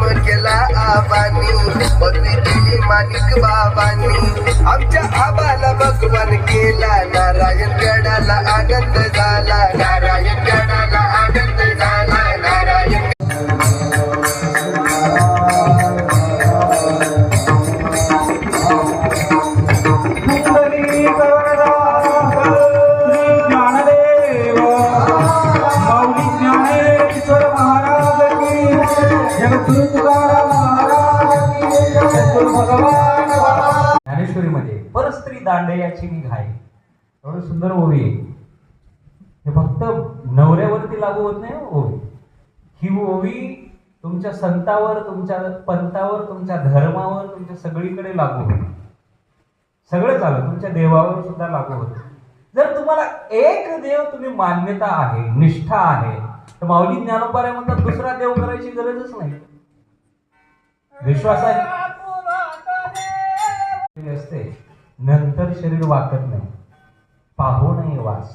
केला आबानी, पदवी केली माणिक बाबांनी. आमच्या आबाला भगवान केला, नारायण गडाला आनंद झाला, नारायण गडाला आनंद झाला, नारायण. ज्ञानेश्वरीमध्ये परस्त्री दांडयाची निघाय, एवढं सुंदर ओवी आहे. हे फक्त नवऱ्यावरती लागू होत नाही ओवी. ही ओवी तुमच्या संतावर, तुमच्या पंथावर, तुमच्या धर्मावर, तुमच्या सगळीकडे लागू होते. सगळं चालू, तुमच्या देवावर सुद्धा लागू होते. जर तुम्हाला एक देव तुम्ही मान्यता आहे, निष्ठा आहे, तर माऊली ज्ञानोबा म्हणतात दुसरा देव करायची गरजच नाही. विश्वास आहे असते, नंतर शरीर वाकत नाही. पाहू नये वास.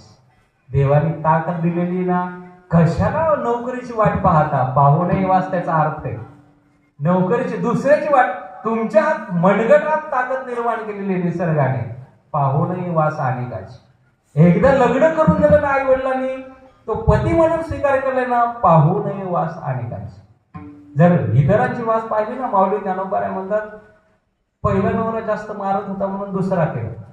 देवाने ताकद दिलेली ना, कशाला नोकरीची वाट पाहता? पाहू नये वास त्याचा अर्थ आहे नोकरीची, दुसऱ्याची वाट. तुमच्या मनगटात ताकद निर्माण केलेली आहे निसर्गाने. पाहू नये वास अनेकाची. एकदा लग्न करून दिलं ना आई वडिलांनी, तो पती म्हणून स्वीकार केलाय ना, पाहू नये वास अनेकाची. जर इतरांची वास पाहिली ना, माऊली ज्ञानोबा म्हणतात पहिला नवरा जास्त मारत होता म्हणून दुसरा केला.